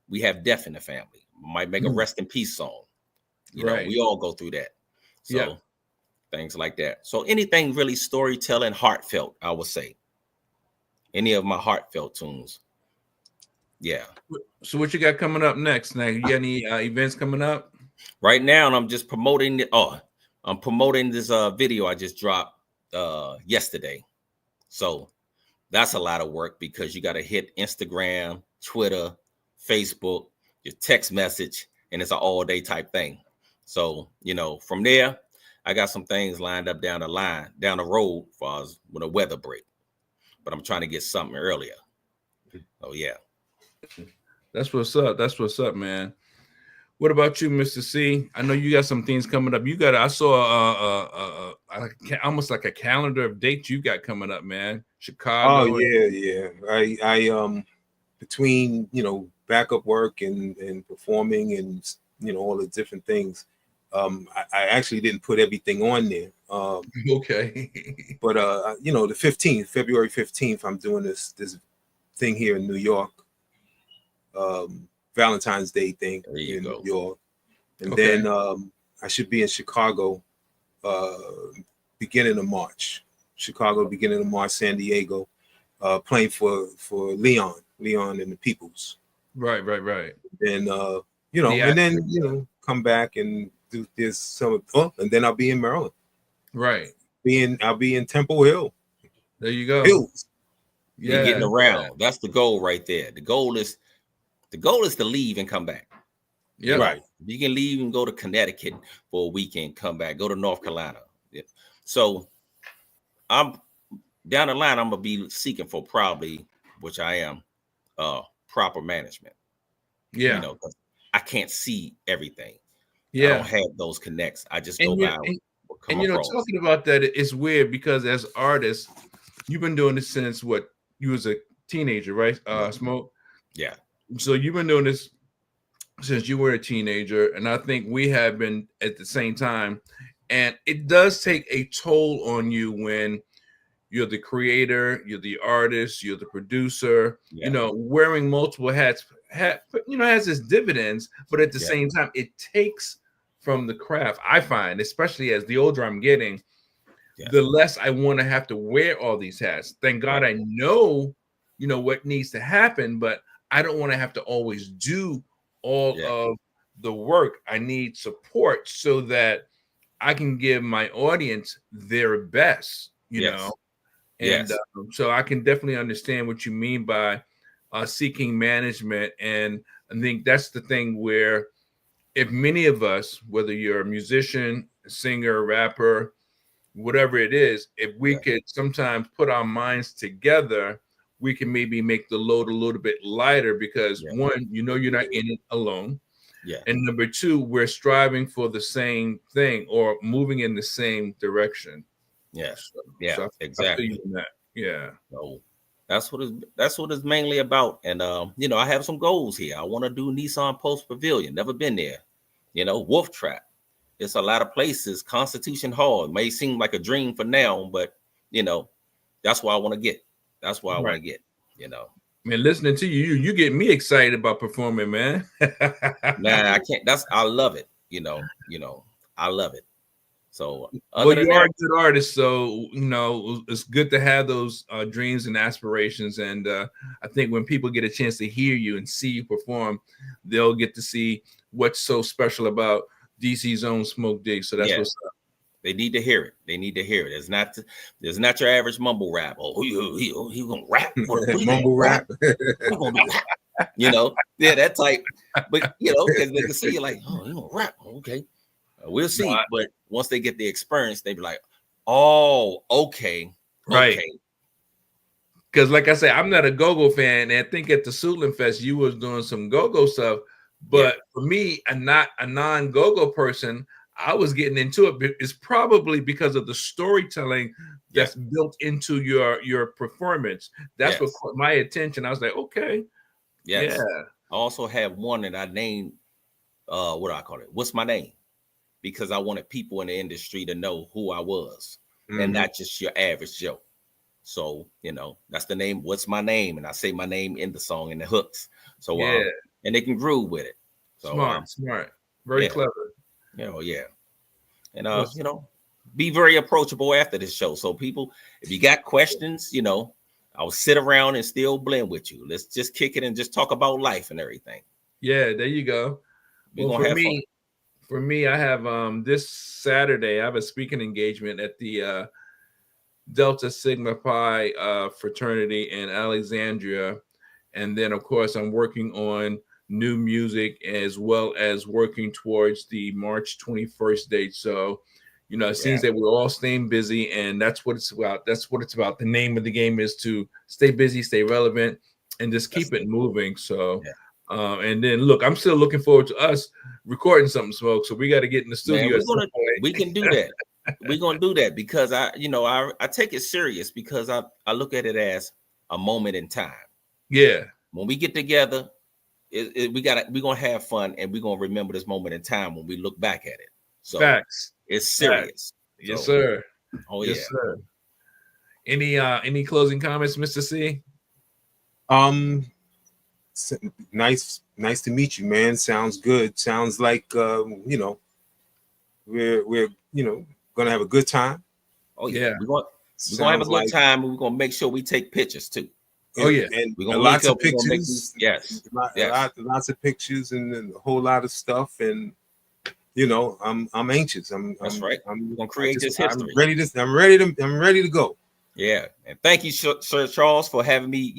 Speaker 3: we have death in the family. Might make a rest in peace song. We all go through that. So things like that. So anything really storytelling, heartfelt, I would say. Any of my heartfelt tunes. Yeah.
Speaker 1: So what you got coming up next? Now, you got any events coming up?
Speaker 3: Right now, I'm just promoting it. I'm promoting this video I just dropped yesterday. So that's a lot of work because you got to hit Instagram, Twitter, Facebook, your text message, and it's an all-day type thing. So, from there, I got some things lined up down the road for us when the weather break. But I'm trying to get something earlier. Oh, yeah.
Speaker 1: That's what's up. That's what's up, man. What about you, Mr. C? I know you got some things coming up. You got, I saw almost like a calendar of dates you got coming up, man. Chicago.
Speaker 2: Oh yeah. I between backup work and performing and all the different things. I actually didn't put everything on there.
Speaker 1: Okay.
Speaker 2: But the 15th, February 15th, I'm doing this thing here in New York. Valentine's Day thing in New York. And then I should be in Chicago beginning of March. Chicago beginning of March, San Diego, playing for Leon and the Peoples.
Speaker 1: Right.
Speaker 2: And and then come back and do this some and then I'll be in Maryland.
Speaker 1: Right.
Speaker 2: I'll be in Temple Hill.
Speaker 1: There you go.
Speaker 2: Hills.
Speaker 3: Yeah, getting around. That's the goal right there. The goal is to leave and come back.
Speaker 1: Yeah.
Speaker 2: Right.
Speaker 3: You can leave and go to Connecticut for a weekend, come back, go to North Carolina. Yeah. So I'm down the line, I'm gonna be seeking for probably, which I am, proper management.
Speaker 1: Yeah.
Speaker 3: I can't see everything.
Speaker 1: Yeah.
Speaker 3: I don't have those connects. I just go by.
Speaker 1: And talking about that, it's weird because as artists, you've been doing this since what? You was a teenager, right? Smoke.
Speaker 3: Yeah.
Speaker 1: So you've been doing this since you were a teenager, and I think we have been at the same time. And it does take a toll on you when you're the creator, you're the artist, you're the producer. Wearing multiple hats, has its dividends, but at the same time, it takes from the craft. I find, especially as the older I'm getting, the less I want to have to wear all these hats. Thank God I know, what needs to happen, but I don't want to have to always do all of the work. I need support so that I can give my audience their best, know. And so I can definitely understand what you mean by seeking management. And I think that's the thing where if many of us, whether you're a musician, a singer, a rapper, whatever it is, if we could sometimes put our minds together, we can maybe make the load a little bit lighter because one, you're not in it alone.
Speaker 3: Yeah.
Speaker 1: And number two, we're striving for the same thing or moving in the same direction.
Speaker 3: Yes.
Speaker 1: So
Speaker 3: Exactly.
Speaker 1: Yeah.
Speaker 3: So that's what it's mainly about. And I have some goals here. I want to do Nissan Post Pavilion. Never been there. Wolf Trap. It's a lot of places. Constitution Hall. It may seem like a dream for now, but that's where I want to get. That's where I want to get.
Speaker 1: Man, listening to you get me excited about performing, man.
Speaker 3: Nah, I can't. I love it. I love it. So,
Speaker 1: you are a good artist, so it's good to have those dreams and aspirations. And I think when people get a chance to hear you and see you perform, they'll get to see what's so special about DC's own Smoke Dig. So that's what's up.
Speaker 3: They need to hear it. It's not your average mumble rap. Oh, he gonna rap?
Speaker 2: Mumble rap.
Speaker 3: That type. But because they can see you like, oh, he gonna rap. Okay, we'll see. But once they get the experience, they be like, oh, okay,
Speaker 1: right. Because like I said, I'm not a go-go fan, and I think at the Suitland Fest you was doing some go-go stuff. But for me, a non-go-go person, I was getting into it. It's probably because of the storytelling that's built into your performance. That's what caught my attention. I was like, okay.
Speaker 3: Yes. Yeah. I also have one that I named, what do I call it? What's my name? Because I wanted people in the industry to know who I was and not just your average Joe. So, that's the name. What's my name? And I say my name in the song and the hooks. So, and they can groove with it. So,
Speaker 1: smart. Very clever.
Speaker 3: And be very approachable after this show. So people, if you got questions, I'll sit around and still blend with you. Let's just kick it and just talk about life and everything.
Speaker 1: Yeah, there you go. For me, I have this Saturday, I have a speaking engagement at the Delta Sigma Pi fraternity in Alexandria. And then of course I'm working on new music as well as working towards the March 21st date. So, it seems that we're all staying busy, and that's what it's about. The name of the game is to stay busy, stay relevant, and just keep it moving. So And then look, I'm still looking forward to us recording something, Smoke. So we got to get in the studio.
Speaker 3: Man, we can do that. We're gonna do that because I take it serious because I look at it as a moment in time.
Speaker 1: Yeah.
Speaker 3: When we get together, we're gonna have fun and we're gonna remember this moment in time when we look back at it. So
Speaker 1: facts.
Speaker 3: It's serious.
Speaker 1: Facts. Yes, sir.
Speaker 3: Oh
Speaker 1: yes,
Speaker 3: yeah.
Speaker 1: Sir. Any closing comments, Mr. C?
Speaker 2: Nice to meet you, man. Sounds good. Sounds like we're gonna have a good time.
Speaker 3: Oh yeah, we're gonna have a good time, and we're gonna make sure we take pictures too.
Speaker 1: Oh yeah,
Speaker 2: and
Speaker 3: we're gonna
Speaker 2: lots of pictures.
Speaker 3: Yes,
Speaker 2: lots of pictures and a whole lot of stuff. And I'm anxious.
Speaker 3: That's right. We're gonna create this history.
Speaker 2: I'm ready to go.
Speaker 3: Yeah, and thank you, Sir Charles, for having me.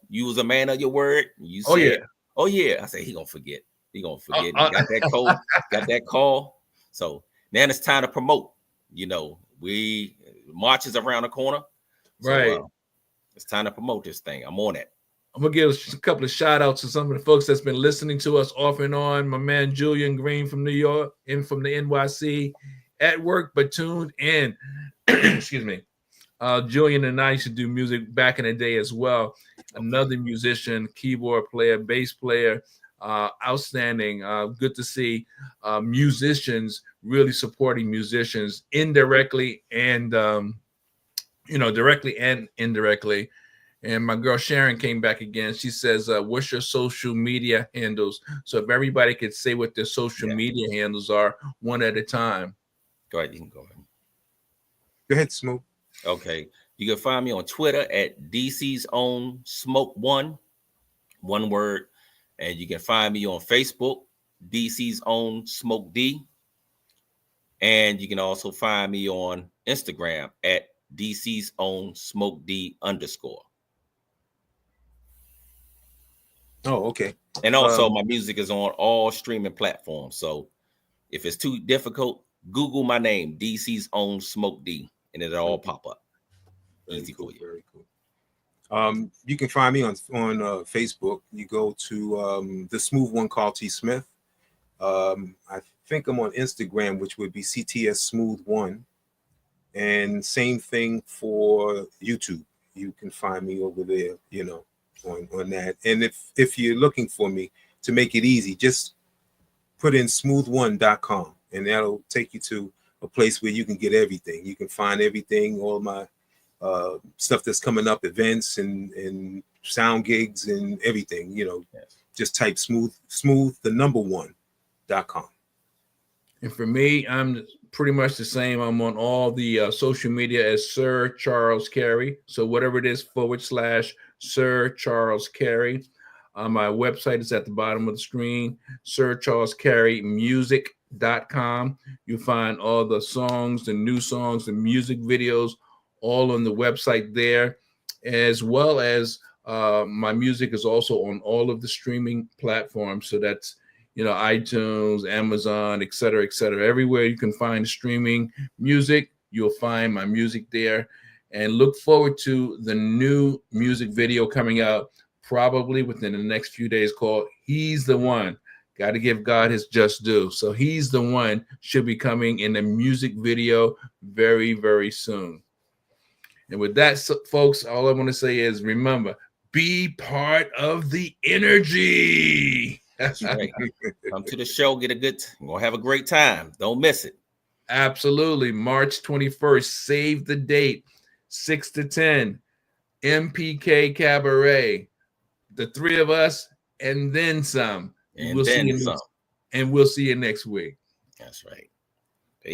Speaker 3: You was a man of your word. You said, "Oh yeah." I said he gonna forget. He got that code, got that call. So now it's time to promote. March is around the corner.
Speaker 1: Right.
Speaker 3: It's time to promote this thing. I'm on it.
Speaker 1: I'm gonna give a couple of shout outs to some of the folks that's been listening to us off and on. My man Julian Green from New York and from the NYC, at work but tuned in. Excuse me. Julian and I used to do music back in the day as well. Another musician, keyboard player, bass player, outstanding. Good to see musicians really supporting musicians indirectly and directly and indirectly. And my girl Sharon came back again. She says, what's your social media handles? So if everybody could say what their social media handles are one at a time.
Speaker 3: Go ahead. You can go ahead.
Speaker 2: Go ahead, Smoke.
Speaker 3: Okay. You can find me on Twitter at DC's Own Smoke One word. And you can find me on Facebook, DC's Own Smoke D. And you can also find me on Instagram at DC's Own Smoke D _.
Speaker 2: Oh, okay.
Speaker 3: And also my music is on all streaming platforms. So if it's too difficult, Google my name, DC's Own Smoke D, and it'll all pop up. Easy for you.
Speaker 2: Very cool. You can find me on Facebook. You go to the Smooth One, Carl T. Smith. I think I'm on Instagram, which would be CTS Smooth One. And same thing for YouTube. You can find me over there, on that. And if you're looking for me, to make it easy, just put in smooth1.com and that'll take you to a place where you can get everything. You can find everything, all my stuff that's coming up, events and sound gigs and everything. Just type smooth the number 1.com.
Speaker 1: And for me, I'm pretty much the same. I'm on all the social media as Sir Charles Carey. So whatever it is / Sir Charles Carey. My website is at the bottom of the screen, SirCharlesCareymusic.com. You find all the songs, the new songs, the music videos, all on the website there, as well as my music is also on all of the streaming platforms. So that's iTunes, Amazon, et cetera, everywhere you can find streaming music, you'll find my music there. And look forward to the new music video coming out probably within the next few days called He's the One. Got to give God his just due. So He's the One should be coming in the music video very, very soon. And with that, folks, all I want to say is remember, be part of the energy.
Speaker 3: That's right. Come to the show, we're gonna have a great time. Don't miss it.
Speaker 1: Absolutely. March 21st. Save the date. 6 to 10. MPK Cabaret. The three of us and then some.
Speaker 3: And we'll see you
Speaker 1: next week.
Speaker 3: That's right.